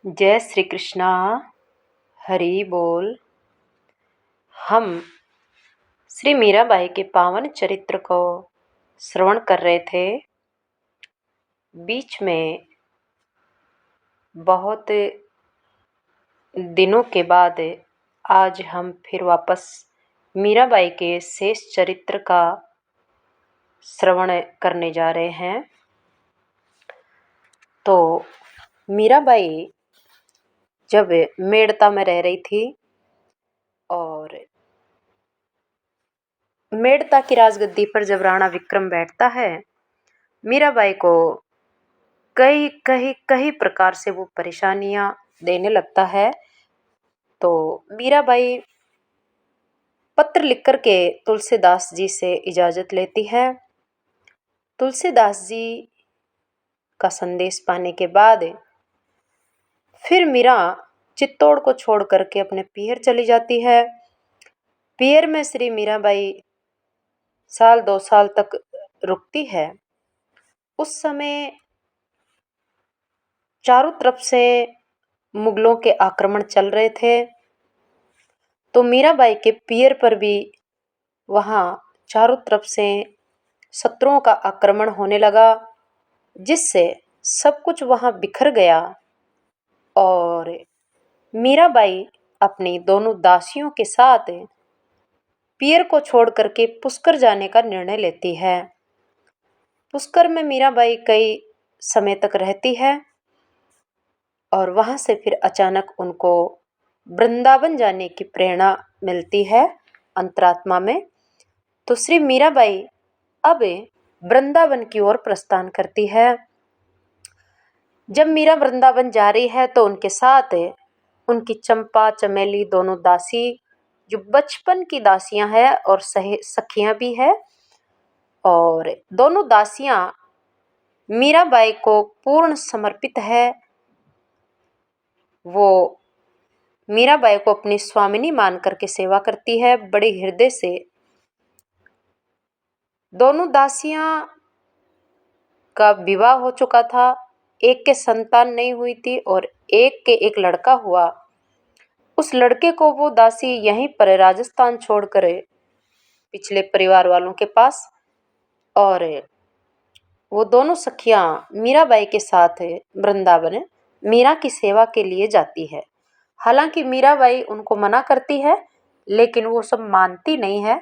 जय श्री कृष्णा। हरि बोल। हम श्री मीराबाई के पावन चरित्र को श्रवण कर रहे थे। बीच में बहुत दिनों के बाद आज हम फिर वापस मीराबाई के शेष चरित्र का श्रवण करने जा रहे हैं। तो मीराबाई जब मेड़ता में रह रही थी और मेड़ता की राजगद्दी पर जब राणा विक्रम बैठता है, मीराबाई को कई कई कई प्रकार से वो परेशानियां देने लगता है। तो मीराबाई पत्र लिख कर के तुलसीदास जी से इजाज़त लेती है। तुलसीदास जी का संदेश पाने के बाद फिर मीरा चित्तौड़ को छोड़ करके अपने पीहर चली जाती है। पीहर में श्री मीराबाई साल 2 साल तक रुकती है। उस समय चारों तरफ से मुगलों के आक्रमण चल रहे थे, तो मीराबाई के पीहर पर भी वहाँ चारों तरफ से शत्रुओं का आक्रमण होने लगा, जिससे सब कुछ वहाँ बिखर गया और मीराबाई अपनी दोनों दासियों के साथ पीहर को छोड़ करके पुष्कर जाने का निर्णय लेती है। पुष्कर में मीराबाई कई समय तक रहती है और वहाँ से फिर अचानक उनको वृंदावन जाने की प्रेरणा मिलती है अंतरात्मा में। तो श्री मीराबाई अब वृंदावन की ओर प्रस्थान करती है। जब मीरा वृंदावन जा रही है तो उनके साथ उनकी चंपा चमेली दोनों दासी, जो बचपन की दासियां हैं और सखियां भी है, और दोनों दासियां मीराबाई को पूर्ण समर्पित है। वो मीराबाई को अपनी स्वामिनी मान करके सेवा करती है बड़े हृदय से। दोनों दासियां का विवाह हो चुका था, एक के संतान नहीं हुई थी और एक के एक लड़का हुआ। उस लड़के को वो दासी यहीं पर राजस्थान छोड़कर पिछले परिवार वालों के पास, और वो दोनों सखियां मीराबाई के साथ वृंदावन मीरा की सेवा के लिए जाती है। हालांकि मीराबाई उनको मना करती है, लेकिन वो सब मानती नहीं है,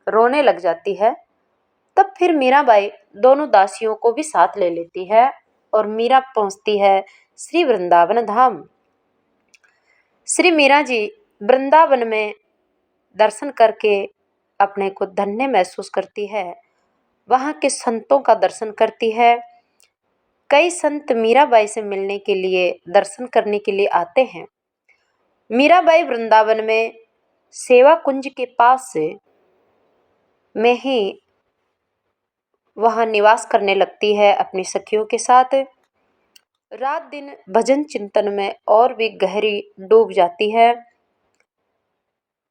रोने लग जाती है। तब फिर मीराबाई दोनों दासियों को भी साथ ले लेती है और मीरा पहुंचती है श्री वृंदावन धाम। श्री मीरा जी वृंदावन में दर्शन करके अपने को धन्य महसूस करती है। वहाँ के संतों का दर्शन करती है। कई संत मीराबाई से मिलने के लिए, दर्शन करने के लिए आते हैं। मीराबाई वृंदावन में सेवा कुंज के पास में ही वहाँ निवास करने लगती है अपनी सखियों के साथ। रात दिन भजन चिंतन में और भी गहरी डूब जाती है।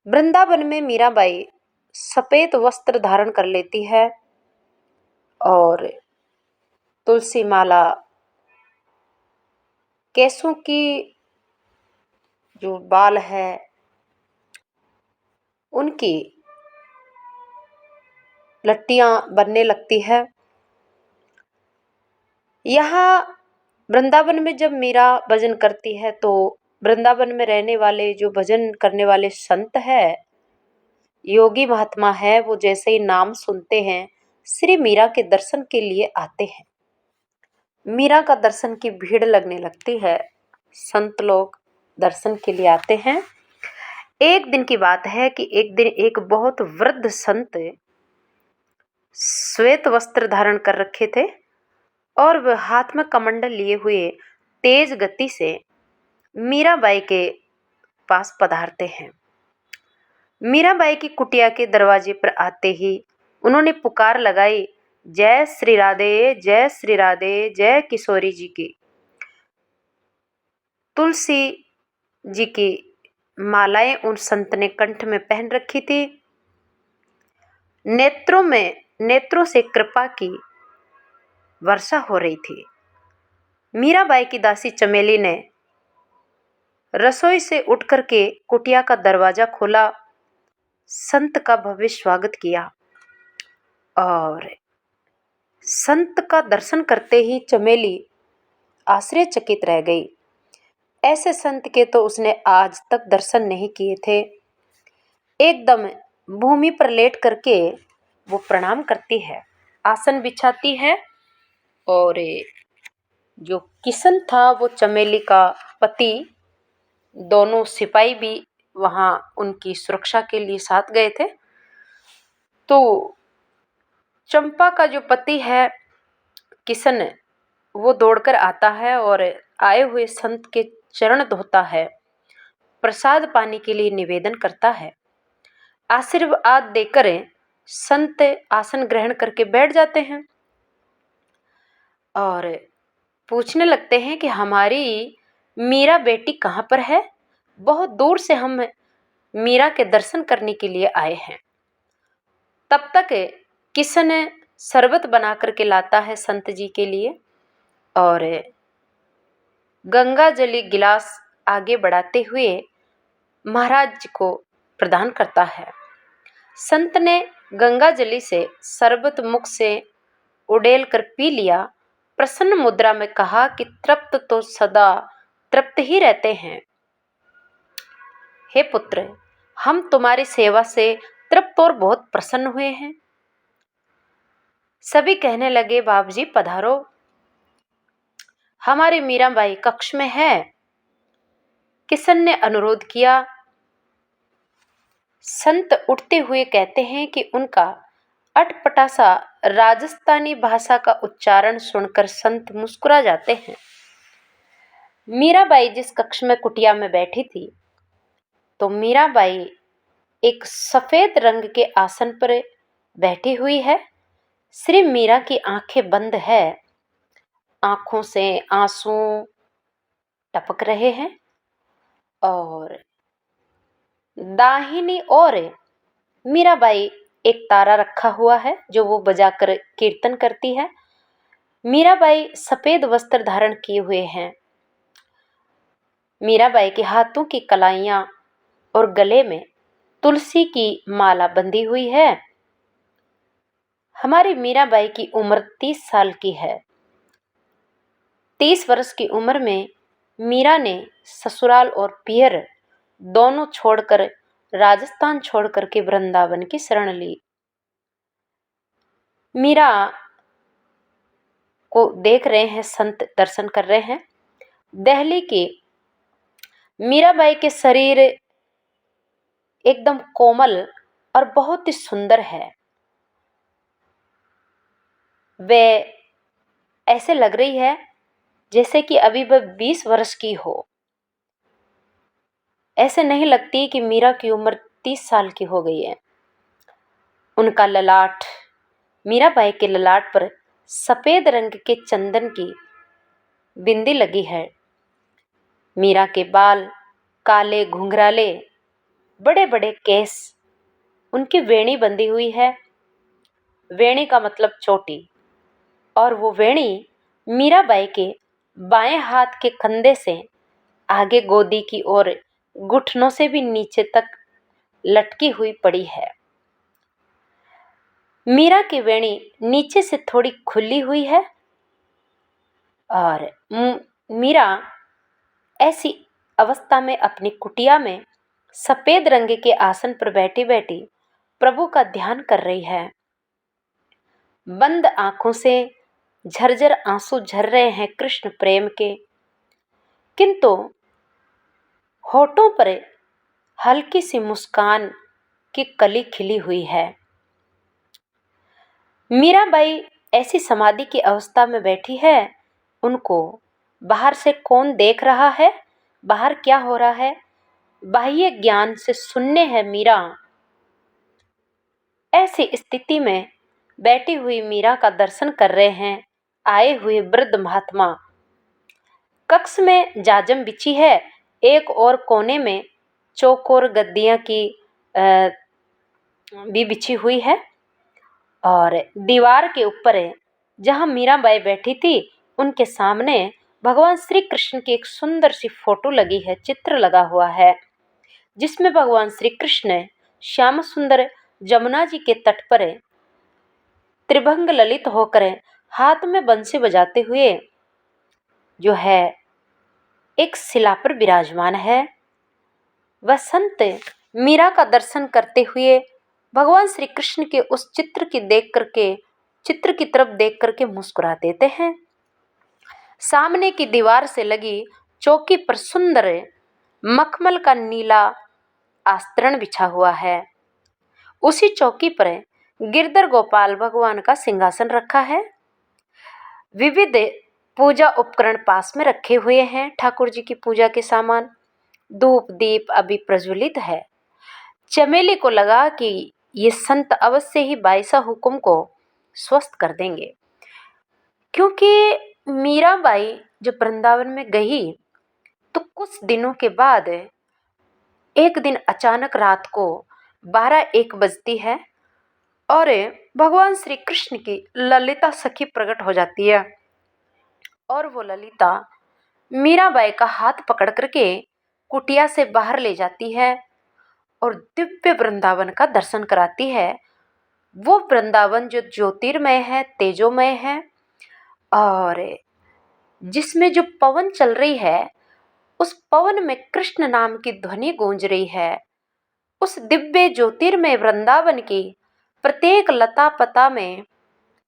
वृंदावन में मीराबाई सफेद वस्त्र धारण कर लेती है और तुलसी माला, केसों की जो बाल है उनकी लट्टियां बनने लगती है। यहाँ वृंदावन में जब मीरा भजन करती है तो वृंदावन में रहने वाले जो भजन करने वाले संत है, योगी महात्मा है, वो जैसे ही नाम सुनते हैं श्री मीरा के दर्शन के लिए आते हैं। मीरा का दर्शन की भीड़ लगने लगती है, संत लोग दर्शन के लिए आते हैं। एक दिन की बात है कि एक दिन एक बहुत वृद्ध संत श्वेत वस्त्र धारण कर रखे थे और वह हाथ में कमंडल लिए हुए तेज गति से मीराबाई के पास पधारते हैं। मीराबाई की कुटिया के दरवाजे पर आते ही उन्होंने पुकार लगाई, जय श्री राधे, जय श्री राधे, जय किशोरी जी की। तुलसी जी की मालाएं उन संत ने कंठ में पहन रखी थी। नेत्रों से कृपा की वर्षा हो रही थी। मीराबाई की दासी चमेली ने रसोई से उठ करके कुटिया का दरवाजा खोला, संत का भव्य स्वागत किया और संत का दर्शन करते ही चमेली आश्चर्यचकित रह गई। ऐसे संत के तो उसने आज तक दर्शन नहीं किए थे। एकदम भूमि पर लेट करके वो प्रणाम करती है, आसन बिछाती है और जो किशन था वो चमेली का पति, दोनों सिपाही भी वहां उनकी सुरक्षा के लिए साथ गए थे। तो चंपा का जो पति है किशन, वो दौड़कर आता है और आए हुए संत के चरण धोता है, प्रसाद पाने के लिए निवेदन करता है। आशीर्वाद देकर संत आसन ग्रहण करके बैठ जाते हैं और पूछने लगते हैं कि हमारी मीरा बेटी कहाँ पर है? बहुत दूर से हम मीरा के दर्शन करने के लिए आए हैं। तब तक किशन शरबत बना करके लाता है संत जी के लिए और गंगा जली गिलास आगे बढ़ाते हुए महाराज जी को प्रदान करता है। संत ने गंगा जली से शरबत मुख से उड़ेल कर पी लिया। प्रसन्न मुद्रा में कहा कि तृप्त तो सदा तृप्त ही रहते हैं। हे पुत्र, हम तुम्हारी सेवा से तृप्त और बहुत प्रसन्न हुए हैं। सभी कहने लगे, बाप जी पधारो, हमारी मीराबाई कक्ष में है। किशन ने अनुरोध किया। संत उठते हुए कहते हैं कि उनका अटपटा सा राजस्थानी भाषा का उच्चारण सुनकर संत मुस्कुरा जाते हैं। मीराबाई जिस कक्ष में कुटिया में बैठी थी, तो मीराबाई एक सफेद रंग के आसन पर बैठी हुई है। श्री मीरा की आंखें बंद है, आंखों से आंसू टपक रहे हैं और दाहिनी ओर मीराबाई एक तारा रखा हुआ है जो वो बजाकर कीर्तन करती है। मीराबाई सफेद वस्त्र धारण किए हुए हैं। मीराबाई के हाथों की कलाइयां और गले में तुलसी की माला बंधी हुई है। हमारी मीराबाई की उम्र 30 साल की है। 30 वर्ष की उम्र में मीरा ने ससुराल और पियर दोनों छोड़कर, राजस्थान छोड़कर के वृंदावन की शरण ली। मीरा को देख रहे हैं संत, दर्शन कर रहे हैं। दिल्ली की मीराबाई के शरीर एकदम कोमल और बहुत ही सुंदर है। वे ऐसे लग रही है जैसे कि अभी वह 20 वर्ष की हो। ऐसे नहीं लगती कि मीरा की उम्र 30 साल की हो गई है। उनका ललाट, मीराबाई के ललाट पर सफेद रंग के चंदन की बिंदी लगी है। मीरा के बाल काले घुंघराले, बड़े बड़े केस, उनकी वेणी बंधी हुई है। वेणी का मतलब चोटी, और वो वेणी मीराबाई के बाएं हाथ के कंधे से आगे गोदी की ओर घुटनों से भी नीचे तक लटकी हुई पड़ी है। मीरा की वेणी नीचे से थोड़ी खुली हुई है और मीरा ऐसी अवस्था में अपनी कुटिया में सफेद रंग के आसन पर बैठी बैठी प्रभु का ध्यान कर रही है। बंद आंखों से झरझर आंसू झर रहे हैं कृष्ण प्रेम के, किंतु होठों पर हल्की सी मुस्कान की कली खिली हुई है। मीराबाई ऐसी समाधि की अवस्था में बैठी है, उनको बाहर से कौन देख रहा है, बाहर क्या हो रहा है, बाह्य ज्ञान से शून्य है मीरा। ऐसी स्थिति में बैठी हुई मीरा का दर्शन कर रहे हैं आए हुए वृद्ध महात्मा। कक्ष में जाजम बिछी है, एक और कोने में चौकोर गद्दियां की भी बिछी हुई है और दीवार के ऊपर जहां मीराबाई बैठी थी उनके सामने भगवान श्री कृष्ण की एक सुंदर सी फोटो लगी है, चित्र लगा हुआ है, जिसमें भगवान श्री कृष्ण श्याम सुंदर जमुना जी के तट पर त्रिभंग ललित होकर हाथ में बंसी बजाते हुए जो है एक शिला पर विराजमान है। वह संत मीरा का दर्शन करते हुए भगवान श्री कृष्ण के उस चित्र की तरफ देख करके मुस्कुरा देते हैं। सामने की दीवार से लगी चौकी पर सुंदर मखमल का नीला आस्तरण बिछा हुआ है। उसी चौकी पर गिरधर गोपाल भगवान का सिंहासन रखा है। विविध पूजा उपकरण पास में रखे हुए हैं। ठाकुर जी की पूजा के सामान, धूप दीप अभी प्रज्वलित है। चमेली को लगा कि ये संत अवश्य ही बाईसा हुकुम को स्वस्थ कर देंगे, क्योंकि मीराबाई जब वृंदावन में गई तो कुछ दिनों के बाद एक दिन अचानक रात को 12-1 बजती है और भगवान श्री कृष्ण की ललिता सखी प्रकट हो जाती है और वो ललिता मीराबाई का हाथ पकड़ करके कुटिया से बाहर ले जाती है और दिव्य वृंदावन का दर्शन कराती है। वो वृंदावन जो ज्योतिर्मय है, तेजोमय है और जिसमें जो पवन चल रही है, उस पवन में कृष्ण नाम की ध्वनि गूंज रही है। उस दिव्य ज्योतिर्मय वृंदावन की प्रत्येक लता पता में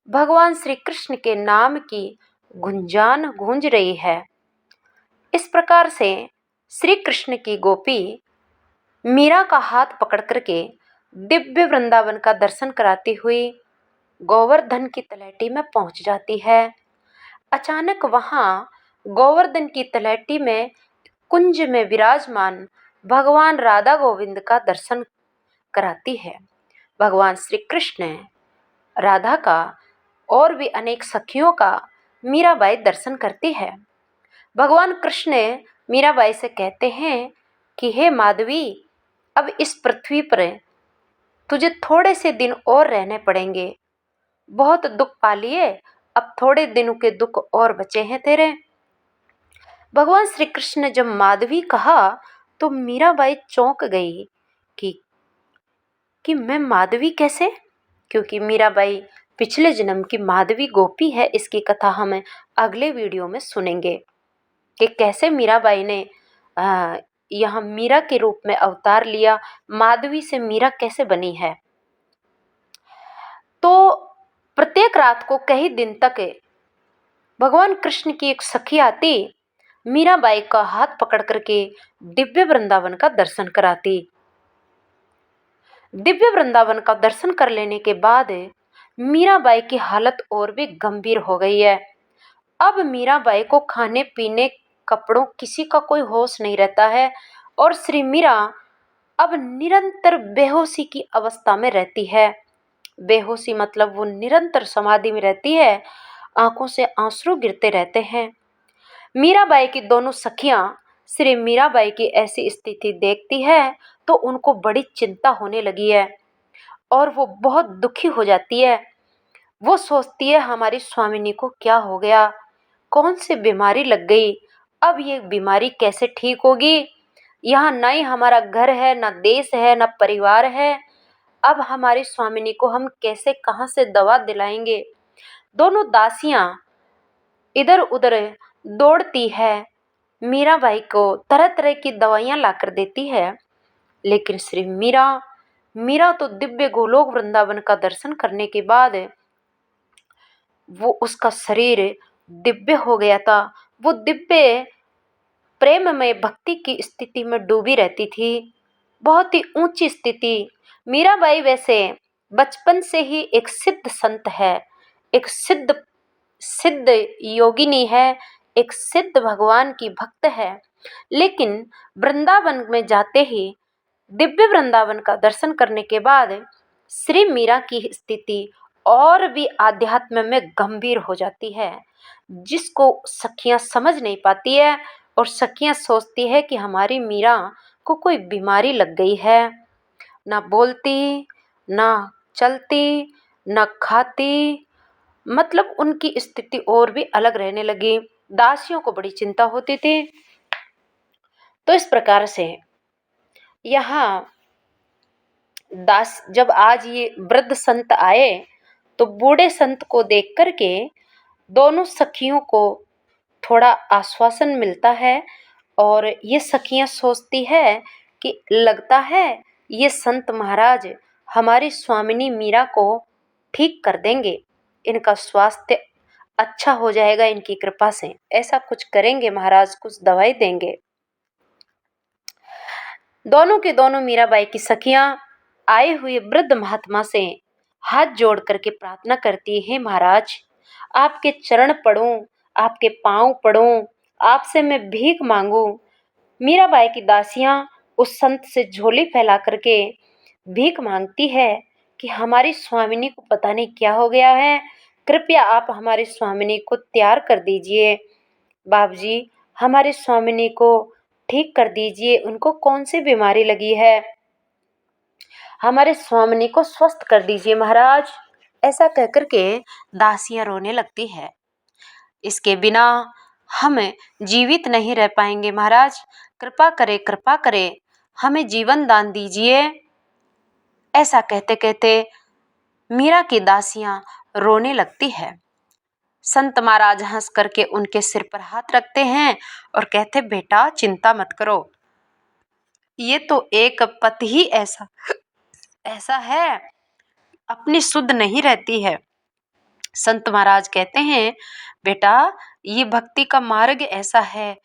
भगवान श्री कृष्ण के नाम की गुंजान गूंज रही है। इस प्रकार से श्री कृष्ण की गोपी मीरा का हाथ पकड़ करके दिव्य वृंदावन का दर्शन कराती हुई गोवर्धन की तलहटी में पहुंच जाती है। अचानक वहां गोवर्धन की तलहटी में कुंज में विराजमान भगवान राधा गोविंद का दर्शन कराती है। भगवान श्री कृष्ण, राधा का और भी अनेक सखियों का मीराबाई दर्शन करती है। भगवान कृष्ण मीराबाई से कहते हैं कि हे माधवी, अब इस पृथ्वी पर तुझे थोड़े से दिन और रहने पड़ेंगे। बहुत दुख पा लिए, अब थोड़े दिनों के दुख और बचे हैं तेरे। भगवान श्री कृष्ण ने जब माधवी कहा तो मीराबाई चौंक गई कि मैं माधवी कैसे, क्योंकि मीराबाई पिछले जन्म की माधवी गोपी है। इसकी कथा हम अगले वीडियो में सुनेंगे कि कैसे मीराबाई ने यहाँ मीरा के रूप में अवतार लिया, माधवी से मीरा कैसे बनी है। तो प्रत्येक रात को कई दिन तक भगवान कृष्ण की एक सखी आती, मीराबाई का हाथ पकड़ करके दिव्य वृंदावन का दर्शन कराती। दिव्य वृंदावन का दर्शन कर लेने के बाद मीराबाई की हालत और भी गंभीर हो गई है। अब मीराबाई को खाने पीने, कपड़ों, किसी का कोई होश नहीं रहता है और श्री मीरा अब निरंतर बेहोशी की अवस्था में रहती है। बेहोशी मतलब वो निरंतर समाधि में रहती है, आंखों से आंसू गिरते रहते हैं। मीराबाई की दोनों सखियां श्री मीराबाई की ऐसी स्थिति देखती है तो उनको बड़ी चिंता होने लगी है और वो बहुत दुखी हो जाती है। वो सोचती है हमारी स्वामिनी को क्या हो गया, कौन सी बीमारी लग गई, अब ये बीमारी कैसे ठीक होगी। यहाँ ना ही हमारा घर है, ना देश है, ना परिवार है। अब हमारी स्वामिनी को हम कैसे, कहाँ से दवा दिलाएंगे। दोनों दासियां इधर उधर दौड़ती है, मीराबाई को तरह तरह की दवाइयाँ लाकर देती है, लेकिन श्री मीरा तो दिव्य गोलोक वृंदावन का दर्शन करने के बाद वो उसका शरीर दिव्य हो गया था। वो दिव्य प्रेम में भक्ति की स्थिति में डूबी रहती थी, बहुत ही ऊंची स्थिति। मीराबाई वैसे बचपन से ही एक सिद्ध संत है, एक सिद्ध सिद्ध योगिनी है, एक सिद्ध भगवान की भक्त है, लेकिन वृंदावन में जाते ही दिव्य वृंदावन का दर्शन करने के बाद श्री मीरा की स्थिति और भी आध्यात्म में गंभीर हो जाती है, जिसको सखियां समझ नहीं पाती है और सखियां सोचती है कि हमारी मीरा को कोई बीमारी लग गई है। ना बोलती, ना चलती, ना खाती, मतलब उनकी स्थिति और भी अलग रहने लगी। दासियों को बड़ी चिंता होती थी। तो इस प्रकार से यहाँ दास जब आज ये वृद्ध संत आए तो बूढ़े संत को देख कर के दोनों सखियों को थोड़ा आश्वासन मिलता है और ये सखियां सोचती है कि लगता है ये संत महाराज हमारी स्वामिनी मीरा को ठीक कर देंगे, इनका स्वास्थ्य अच्छा हो जाएगा इनकी कृपा से, ऐसा कुछ करेंगे महाराज, कुछ दवाई देंगे। दोनों के दोनों मीराबाई की सखियां आए हुए वृद्ध महात्मा से हाथ जोड़ करके प्रार्थना करती है, महाराज आपके चरण पड़ूं, आपके पांव पड़ूं, आपसे मैं भीख मांगू। मीराबाई की दासियां उस संत से झोली फैला करके भीख मांगती है कि हमारी स्वामिनी को पता नहीं क्या हो गया है, कृपया आप हमारी स्वामिनी को तैयार कर दीजिए। बाप जी हमारी स्वामिनी को ठीक कर दीजिए, उनको कौन सी बीमारी लगी है, हमारे स्वामिनी को स्वस्थ कर दीजिए महाराज। ऐसा कहकर के दासियां रोने लगती है, इसके बिना हम जीवित नहीं रह पाएंगे महाराज, कृपा करे हमें जीवन दान दीजिए। ऐसा कहते कहते मीरा की दासियां रोने लगती है। संत महाराज हंस करके उनके सिर पर हाथ रखते हैं और कहते बेटा चिंता मत करो, ये तो एक पति ही ऐसा ऐसा है, अपनी शुद्ध नहीं रहती है। संत महाराज कहते हैं बेटा ये भक्ति का मार्ग ऐसा है,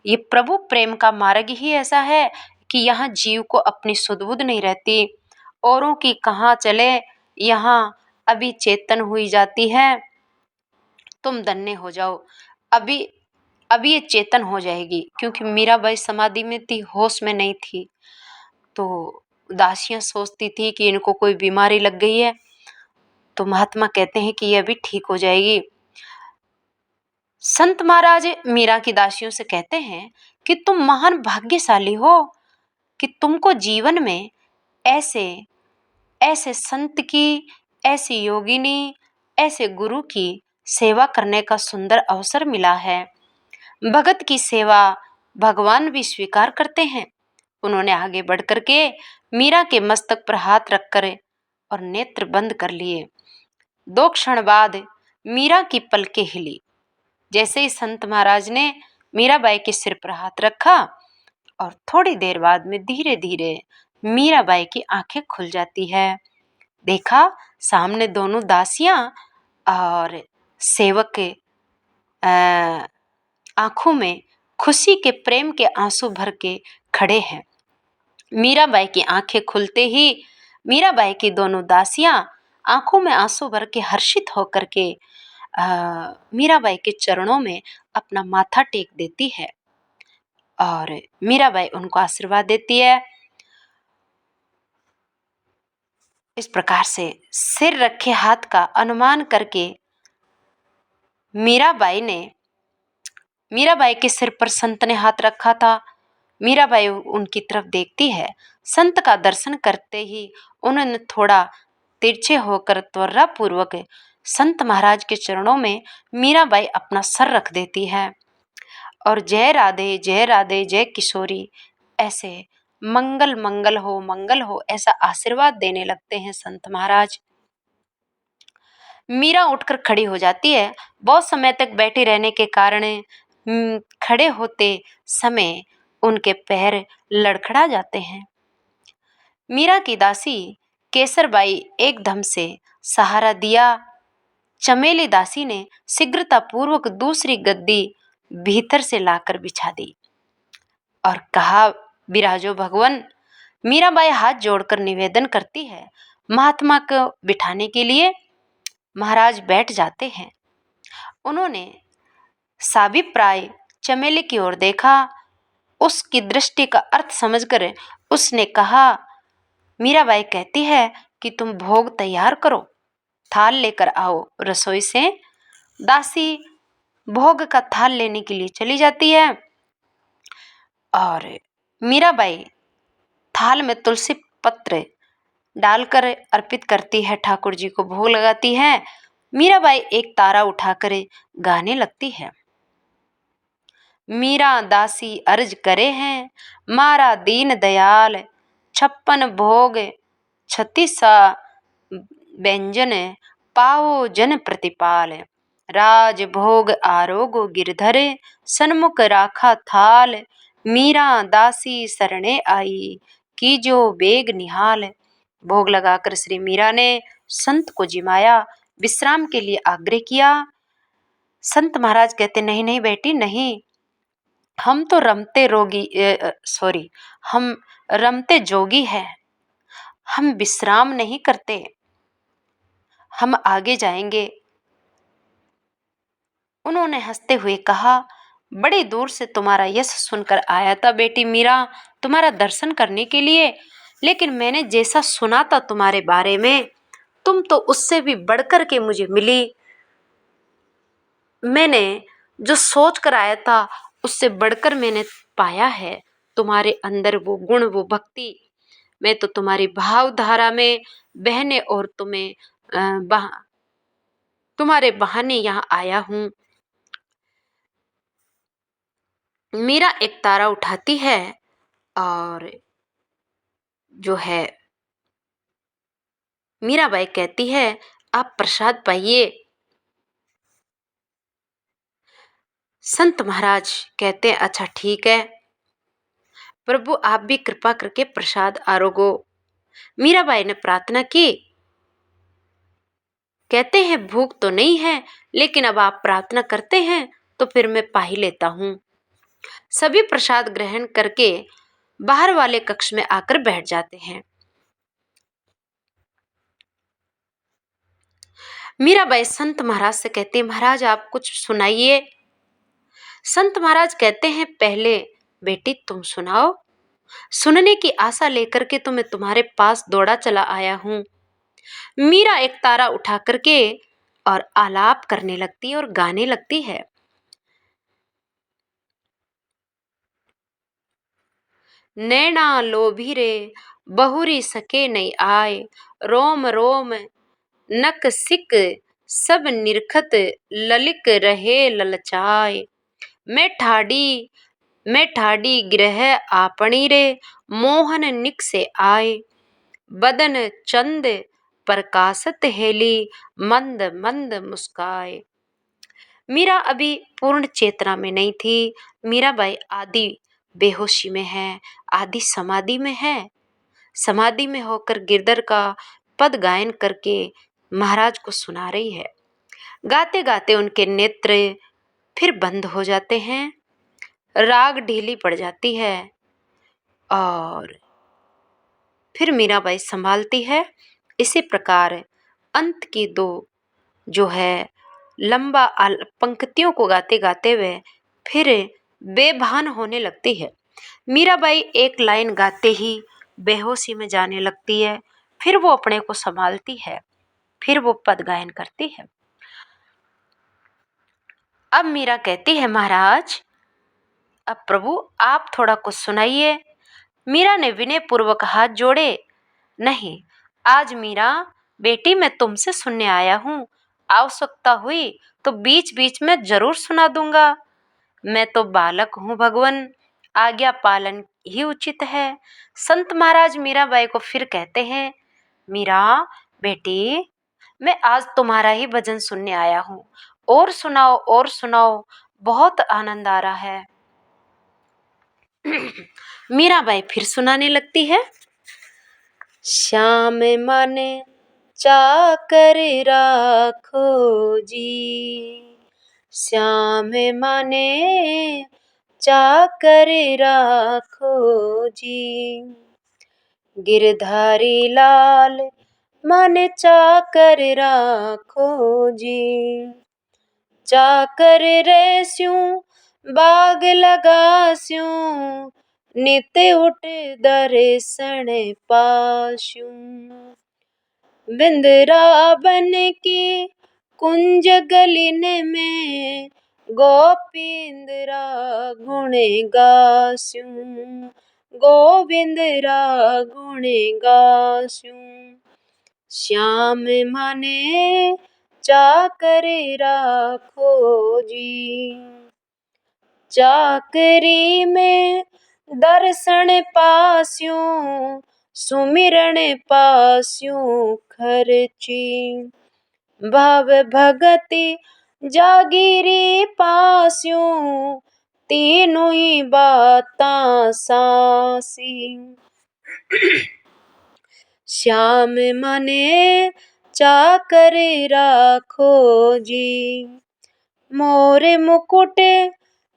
ये प्रभु प्रेम का मार्ग ही ऐसा है कि यहाँ जीव को अपनी सुध बुध नहीं रहती, औरों की कहाँ चले, यहाँ अभी चेतन हुई जाती है, तुम धन्य हो जाओ, अभी अभी ये चेतन हो जाएगी। क्योंकि मीराबाई समाधि में थी, होश में नहीं थी। तो दासियां सोचती थी कि इनको कोई बीमारी लग गई है, तो महात्मा कहते हैं कि ये अभी ठीक हो जाएगी। संत महाराज मीरा की दासियों से कहते हैं कि तुम महान भाग्यशाली हो कि तुमको जीवन में ऐसे ऐसे संत की, ऐसी योगिनी, ऐसे गुरु की सेवा करने का सुंदर अवसर मिला है। भगत की सेवा भगवान भी स्वीकार करते हैं। उन्होंने आगे बढ़ करके मीरा के मस्तक पर हाथ रखकर और नेत्र बंद कर लिए। 2 क्षण बाद मीरा की पलकें हिली। जैसे ही संत महाराज ने मीराबाई के सिर पर हाथ रखा और थोड़ी देर बाद में धीरे धीरे मीराबाई की आंखें खुल जाती है। देखा सामने दोनों दासियां और सेवक के आंखों में खुशी के प्रेम के आंसू भर के खड़े हैं। मीराबाई की आंखें खुलते ही मीराबाई की दोनों दासियां आंखों में आंसू भर के हर्षित होकर के मीराबाई के चरणों में अपना माथा टेक देती है और मीराबाई उनको आशीर्वाद देती है। इस प्रकार से सिर रखे हाथ का अनुमान करके मीराबाई के सिर पर संत ने हाथ रखा था। मीराबाई उनकी तरफ देखती है। संत का दर्शन करते ही उन्होंने थोड़ा तिरछे होकर त्वरापूर्वक संत महाराज के चरणों में मीराबाई अपना सर रख देती है और जय राधे जय किशोरी ऐसे मंगल हो ऐसा आशीर्वाद देने लगते हैं संत महाराज। मीरा उठकर खड़ी हो जाती है। बहुत समय तक बैठे रहने के कारण खड़े होते समय उनके पैर लड़खड़ा जाते हैं। मीरा की दासी केसरबाई एकदम से सहारा दिया। चमेली दासी ने शीघ्रतापूर्वक दूसरी गद्दी भीतर से लाकर बिछा दी और कहा विराजो भगवान। मीराबाई हाथ जोड़कर निवेदन करती है। महात्मा को बिठाने के लिए महाराज बैठ जाते हैं। उन्होंने साभिप्राय चमेली की ओर देखा। उसकी दृष्टि का अर्थ समझकर उसने कहा, मीराबाई कहती है कि तुम भोग तैयार करो, थाल लेकर आओ रसोई से। दासी भोग का थाल लेने के लिए चली जाती है और मीराबाई थाल में तुलसी पत्र डालकर अर्पित करती है, ठाकुर जी को भोग लगाती है। मीराबाई एक तारा उठाकर गाने लगती है। मीरा दासी अर्ज करे हैं, मारा दीन दयाल, 56 भोग 36 व्यंजन, पाओ जन प्रतिपाल। राज भोग आरोगो गिरधर, सन्मुख राखा थाल। मीरा दासी शरणे आई, की जो बेग निहाल। भोग लगाकर श्री मीरा ने संत को जिमाया, विश्राम के लिए आग्रह किया। संत महाराज कहते, नहीं नहीं बेटी नहीं, हम तो हम रमते जोगी हैं, हम विश्राम नहीं करते, हम आगे जाएंगे। उन्होंने हंसते हुए कहा, बड़ी दूर से तुम्हारा यश सुनकर आया था बेटी मीरा, तुम्हारा दर्शन करने के लिए, लेकिन मैंने जैसा सुना था तुम्हारे बारे में, तुम तो उससे भी बढ़कर के मुझे मिली। मैंने जो सोच कर आया था उससे बढ़कर मैंने पाया है तुम्हारे अंदर वो गुण, वो भक्ति। मैं तो तुम्हारी भावधारा में बहने और तुम्हारे बहाने यहाँ आया हूँ। मीरा एक तारा उठाती है और जो है मीराबाई कहती है, आप प्रसाद पाइए। संत महाराज कहते हैं, अच्छा ठीक है प्रभु, आप भी कृपा करके प्रसाद आरोगो। मीराबाई ने प्रार्थना की, कहते हैं भूख तो नहीं है, लेकिन अब आप प्रार्थना करते हैं तो फिर मैं पा ही लेता हूँ। सभी प्रसाद ग्रहण करके बाहर वाले कक्ष में आकर बैठ जाते हैं। मीराबाई संत महाराज से कहती है, महाराज आप कुछ सुनाइए। संत महाराज कहते हैं, पहले बेटी तुम सुनाओ। सुनने की आशा लेकर के तो मैं तुम्हारे पास दौड़ा चला आया हूँ। मीरा एक तारा उठा करके और आलाप करने लगती है और गाने लगती है। नैना लोभी रे बहुरी सके नहीं आए, रोम रोम नक सिक सब निरखत ललिक रहे ललचाए। मैं ठाडी ग्रह आपनी रे, मोहन निक से आए। बदन चंद प्रकाशत हेली, मंद मंद मुस्काए। मीरा अभी पूर्ण चेतना में नहीं थी। मीराबाई आदि बेहोशी में है, आदि समाधि में है। समाधि में होकर गिरधर का पद गायन करके महाराज को सुना रही है। गाते गाते उनके नेत्र फिर बंद हो जाते हैं, राग ढीली पड़ जाती है और फिर मीराबाई संभालती है। इसी प्रकार अंत की दो जो है लंबा पंक्तियों को गाते गाते हुए फिर बेभान होने लगती है। मीराबाई एक लाइन गाते ही बेहोशी में जाने लगती है, फिर वो अपने को संभालती है, फिर वो पद गायन करती है। अब मीरा कहती है, महाराज अब प्रभु आप थोड़ा कुछ सुनाइए। मीरा ने विनय पूर्वक हाथ जोड़े, नहीं आज मीरा बेटी मैं तुमसे सुनने आया हूँ, आवश्यकता हुई तो बीच बीच में जरूर सुना दूंगा। मैं तो बालक हूँ भगवन, आज्ञा पालन ही उचित है। संत महाराज मीराबाई को फिर कहते हैं, मीरा बेटी मैं आज तुम्हारा ही भजन सुनने आया हूँ, और सुनाओ, बहुत आनंद आ रहा है। मीराबाई फिर सुनाने लगती है, श्याम मन चाकर राखो जी, श्याम मने चाकर राखो जी, गिरधारी लाल मन चाकर राखो जी, चाकर रहस्यूं बाग लगास्यूं, नित उठ दर्शन पास्यूं, वृंदावन की कुंज गलिन में गोपींद्रा गुण गास्यूं, गोविंदरा गुण गास्यूं, श्याम मने चाकर राखो जी। चाकरी में दर्शन पास्यूं, सुमिरन पास्यूं खर्ची। भाव भगति जागीरी पास्यूं, तीनों ही बातां सासी। श्याम मने चाकर राखो जी, मोर मुकुट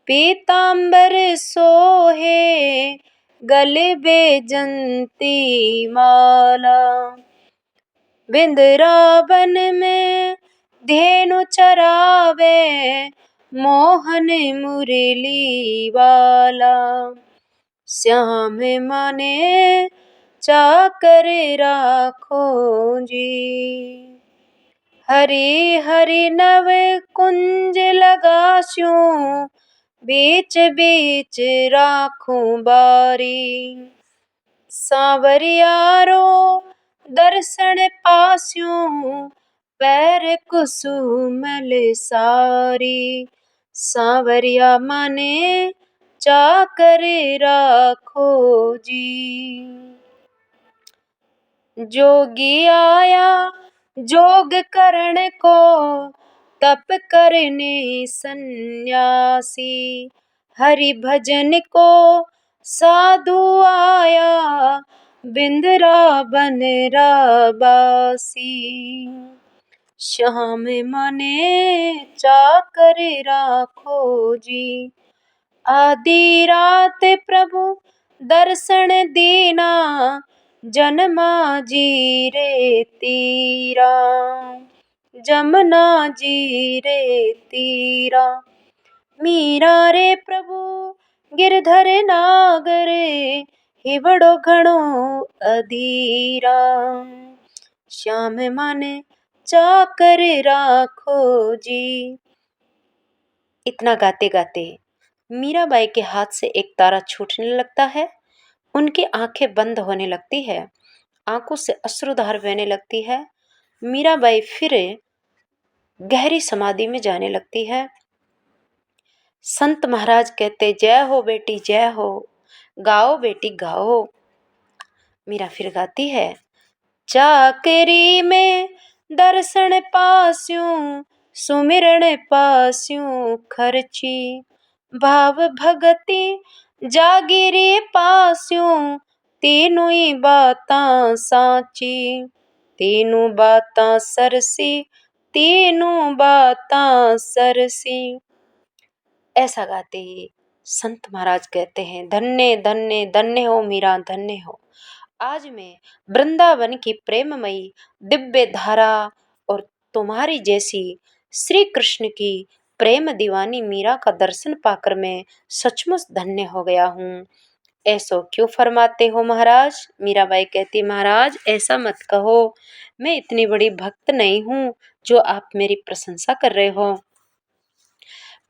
पीतांबर सोहे, गले बेजंती माला। बिंद्रावन में धेनु चरावे, मोहन मुरली वाला। श्याम मने चाकर राखो जी, हरि हरि नव कुंज लगास्यूं, बीच बीच राखूं बारी। सांवरियारो दर्शन पास्यूं, पैर कुसुमल सारी। सांवरिया मने चाकर राखो जी। जोगी आया जोग करण को, तप करने सन्यासी। हरि भजन को साधु आया, बिंद्रावन राबासी। श्याम मने चाकर राखो जी, आधी रात प्रभु दर्शन दीना, जन्मा जी रे तीरा। जमुना जी रे तीरा। मीरा रे प्रभु गिरधर नागर, हिवड़ो घणो अधीरा। श्याम मने चाकर राखो जी। इतना गाते गाते मीराबाई के हाथ से एक तारा छूटने लगता है। उनकी आंखें बंद होने लगती है, आंखों से अश्रुधार बहने लगती है। मीराबाई फिर गहरी समाधि में जाने लगती है। संत महाराज कहते, जय हो बेटी जय हो, गाओ बेटी गाओ। मीरा फिर गाती है, चाकरी में दर्शन पास्यूं, सुमिरन पास्यूं खर्ची। भाव भगति जागीरी पास्यूं, तीनों ही बातां साची। तीनों बातां सरसी, तीनों बातां सरसी। ऐसा गाते ही संत महाराज कहते हैं, धन्य धन्य धन्य हो मीरा धन्य हो। आज मैं वृंदावन की प्रेममयी दिव्य धारा और तुम्हारी जैसी श्री कृष्ण की प्रेम दीवानी मीरा का दर्शन पाकर मैं सचमुच धन्य हो गया हूँ। ऐसो क्यों फरमाते हो महाराज? मीराबाई कहती, महाराज ऐसा मत कहो, मैं इतनी बड़ी भक्त नहीं हूँ जो आप मेरी प्रशंसा कर रहे हो।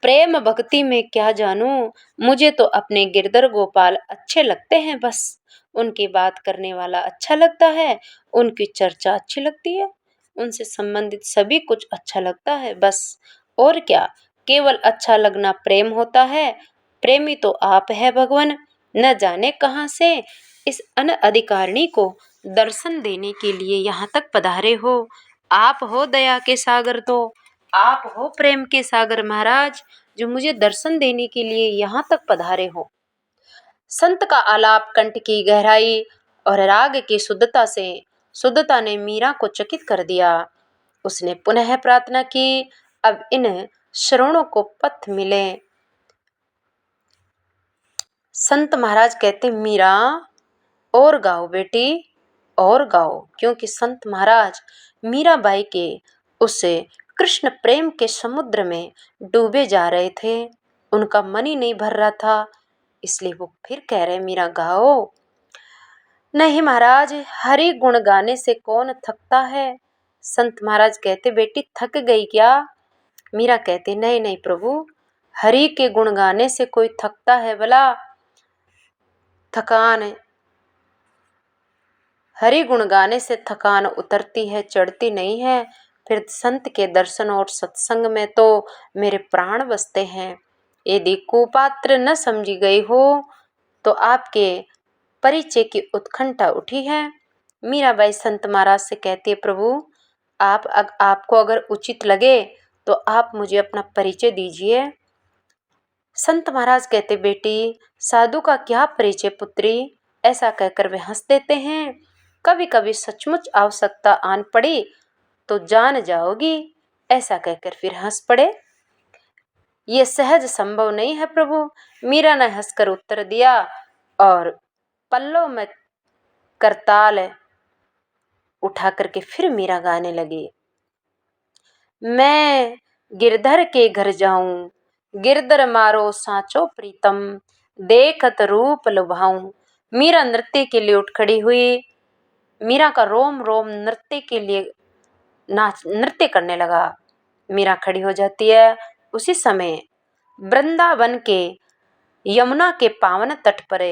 प्रेम भक्ति में क्या जानूं, मुझे तो अपने गिरधर गोपाल अच्छे लगते हैं। बस उनकी बात करने वाला अच्छा लगता है, उनकी चर्चा अच्छी लगती है, उनसे संबंधित सभी कुछ अच्छा लगता है। बस और क्या, केवल अच्छा लगना प्रेम होता है। प्रेमी तो आप है भगवान, न जाने कहां से इस अनअधिकारिणी को दर्शन देने के लिए यहाँ तक पधारे हो। आप हो दया के सागर, तो आप हो प्रेम के सागर महाराज, जो मुझे दर्शन देने के लिए यहाँ तक पधारे हो। संत का आलाप कंठ की गहराई और राग की शुद्धता ने मीरा को चकित कर दिया। उसने पुनः प्रार्थना की, अब इन श्रवणों को पथ मिले। संत महाराज कहते, मीरा और गाओ बेटी और गाओ, क्योंकि संत महाराज मीराबाई के उस कृष्ण प्रेम के समुद्र में डूबे जा रहे थे। उनका मन ही नहीं भर रहा था, इसलिए वो फिर कह रहे, मीरा गाओ। नहीं महाराज, हरि गुण गाने से कौन थकता है। संत महाराज कहते, बेटी थक गई क्या? मीरा कहती, नहीं नहीं प्रभु, हरि के गुण गाने से कोई थकता है भला? थकान, हरि गुण गाने से थकान उतरती है, चढ़ती नहीं है। फिर संत के दर्शन और सत्संग में तो मेरे प्राण बसते हैं। यदि कुपात्र न समझी गई हो तो आपके परिचय की उत्कंठा उठी है। मीराबाई संत महाराज से कहती है, प्रभु आपको अगर उचित लगे तो आप मुझे अपना परिचय दीजिए। संत महाराज कहते, बेटी साधु का क्या परिचय पुत्री। ऐसा कहकर वे हंस देते हैं। कभी कभी सचमुच आवश्यकता आन पड़ी तो जान जाओगी, ऐसा कहकर फिर हंस पड़े। ये सहज संभव नहीं है प्रभु। मीरा ने हंसकर उत्तर दिया और पल्लों में करताल उठा करके फिर मीरा गाने लगी। मैं गिरधर के घर जाऊं, गिरधर मारो सांचो प्रीतम, देखत रूप लुभाऊं। मीरा नृत्य के लिए उठ खड़ी हुई। मीरा का रोम रोम नृत्य के लिए नृत्य करने लगा। मीरा खड़ी हो जाती है। उसी समय वृंदावन के यमुना के पावन तट पर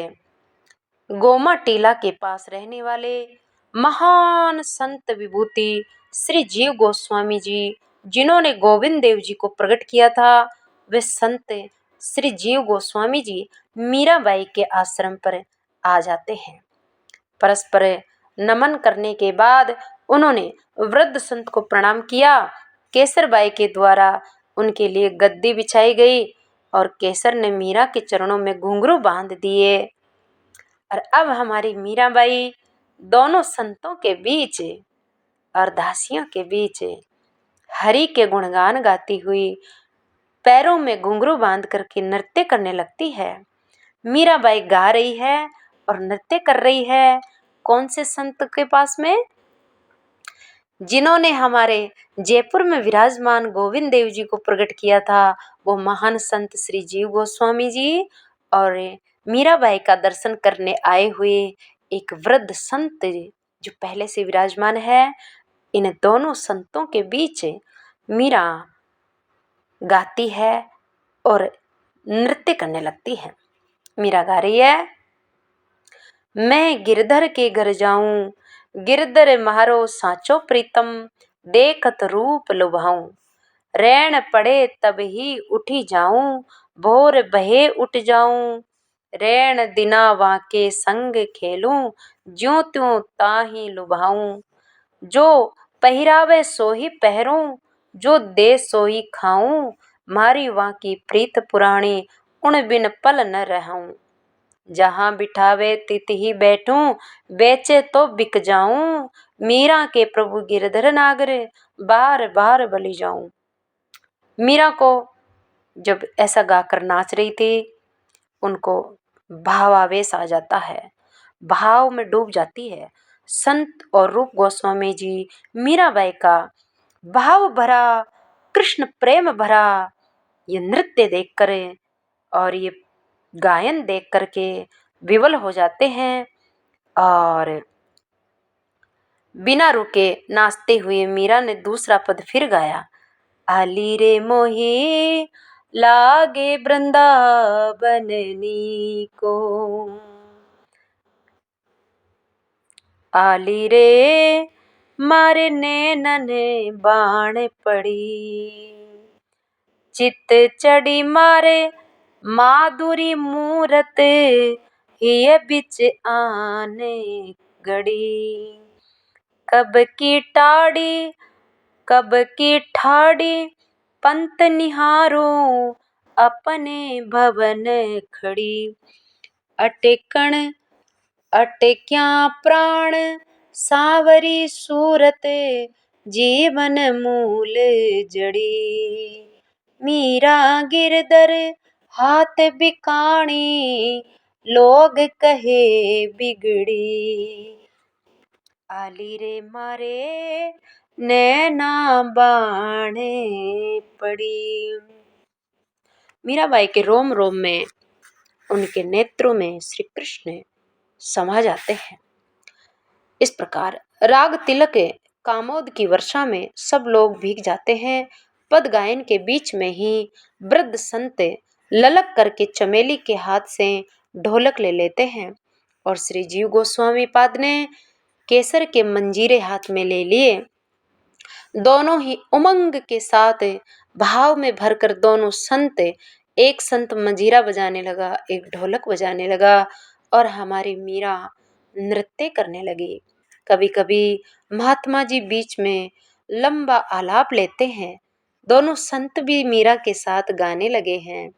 गोमा टीला के पास रहने वाले महान संत विभूति श्री जीव गोस्वामी जी, जिन्होंने गोविंद देव जी को प्रकट किया था, वे संत श्री जीव गोस्वामी जी मीराबाई के आश्रम पर आ जाते हैं। परस्पर नमन करने के बाद उन्होंने वृद्ध संत को प्रणाम किया। केसरबाई के द्वारा उनके लिए गद्दी बिछाई गई और केसर ने मीरा के चरणों में घुंघरू बांध दिए। और अब हमारी मीराबाई दोनों संतों के बीच और दासियों के बीच हरि के गुणगान गाती हुई पैरों में घुंघरू बांध करके नृत्य करने लगती है। मीराबाई गा रही है और नृत्य कर रही है। कौन से संत के पास में? जिन्होंने हमारे जयपुर में विराजमान गोविंद देव जी को प्रकट किया था, वो महान संत श्री जीव गोस्वामी जी और मीराबाई का दर्शन करने आए हुए एक वृद्ध संत जो पहले से विराजमान है। इन दोनों संतों के बीच मीरा गाती है और नृत्य करने लगती है। मीरा गा रही है, मैं गिरधर के घर जाऊं, गिरधर मारो सांचो प्रीतम, देखत रूप लुभाऊं। रैन पड़े तब ही उठी जाऊं, भोर बहे उठ जाऊं। रैन दिना वाके संग खेलूं, ज्यों त्यों ताही लुभाऊं। जो पहिरावे सो ही पहरूं, जो दे सो ही खाऊं। मारी वाकी प्रीत पुराणी, उन बिन पल न रहूं। जहाँ बिठावे तित ही बैठूं, बेचे तो बिक जाऊं। मीरा के प्रभु गिरधर नागर, बार बार बलि जाऊं। मीरा को जब ऐसा गाकर नाच रही थी, उनको भावावेश आ जाता है, भाव में डूब जाती है। संत और रूप गोस्वामी जी मीराबाई का भाव भरा, कृष्ण प्रेम भरा ये नृत्य देखकर और ये गायन देख करके विवल हो जाते हैं और बिना रुके नाचते हुए मीरा ने दूसरा पद फिर गाया। आली रे मोही लागे वृंदावननी को, आली रे मारे नैनन बाण पड़ी। चित चढ़ी मारे माधुरी मूरत, ये बिच आने गड़ी। कब की टाड़ी कब की ठाड़ी, पंत निहारूं अपने भवन खड़ी। अटकण अटक्या प्राण सावरी सूरत, जीवन मूल जड़ी। मीरा गिरधर हाथ बिकाणी, लोग कहे बिगड़ी। आली रे मारे नैना बाणे पड़ी। मीराबाई के रोम रोम में, उनके नेत्रों में श्री कृष्ण समा जाते हैं। इस प्रकार राग तिलक कामोद की वर्षा में सब लोग भीग जाते हैं। पद गायन के बीच में ही वृद्ध संत ललक करके चमेली के हाथ से ढोलक ले लेते हैं और श्री जीव गोस्वामी पाद ने केसर के मंजीरे हाथ में ले लिए। दोनों ही उमंग के साथ भाव में भरकर दोनों संत एक संत मंजीरा बजाने लगा, एक ढोलक बजाने लगा और हमारी मीरा नृत्य करने लगी। कभी कभी महात्मा जी बीच में लंबा आलाप लेते हैं। दोनों संत भी मीरा के साथ गाने लगे हैं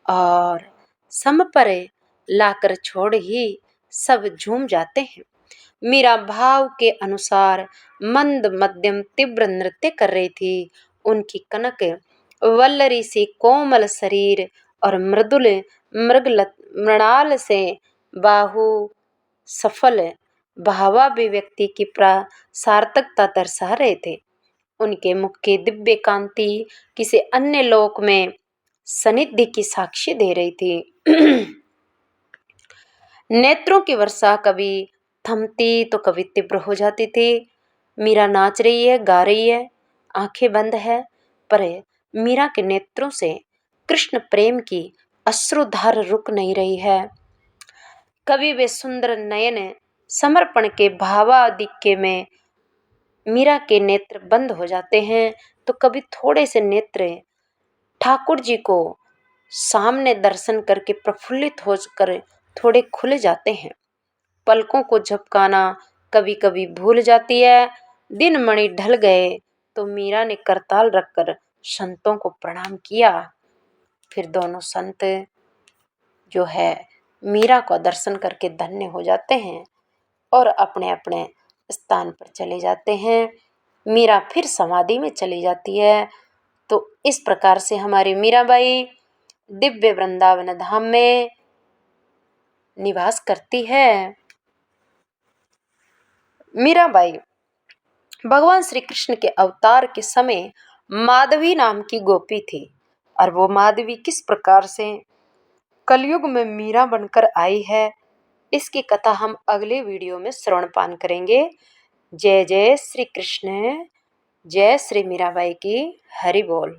और सम परे लाकर छोड़ ही सब झूम जाते हैं। मीरा भाव के अनुसार मंद मध्यम तीव्र नृत्य कर रही थी। उनकी कनक वल्लरी से कोमल शरीर और मृदुल मृणाल से बाहु सफल भावाभिव्यक्ति की सार्थकता दर्शा रहे थे। उनके मुख की दिव्य कांति किसी अन्य लोक में सानिध्य की साक्षी दे रही थी। नेत्रों की वर्षा कभी थमती तो कभी तीव्र हो जाती थी। मीरा नाच रही है, गा रही है, आंखें बंद है, पर मीरा के नेत्रों से कृष्ण प्रेम की अश्रुधार रुक नहीं रही है। कभी वे सुंदर नयन समर्पण के भावाधिक्य में मीरा के नेत्र बंद हो जाते हैं, तो कभी थोड़े से नेत्र ठाकुर जी को सामने दर्शन करके प्रफुल्लित होकर थोड़े खुल जाते हैं। पलकों को झपकाना कभी कभी भूल जाती है। दिन मणि ढल गए तो मीरा ने करताल रखकर संतों को प्रणाम किया। फिर दोनों संत जो है मीरा को दर्शन करके धन्य हो जाते हैं और अपने अपने स्थान पर चले जाते हैं। मीरा फिर समाधि में चली जाती है। तो इस प्रकार से हमारी मीराबाई दिव्य वृंदावन धाम में निवास करती है। मीराबाई भगवान श्री कृष्ण के अवतार के समय माधवी नाम की गोपी थी और वो माधवी किस प्रकार से कलयुग में मीरा बनकर आई है, इसकी कथा हम अगले वीडियो में श्रवणपान करेंगे। जय जय श्री कृष्ण, जय श्री मीराबाई की, हरि बोल।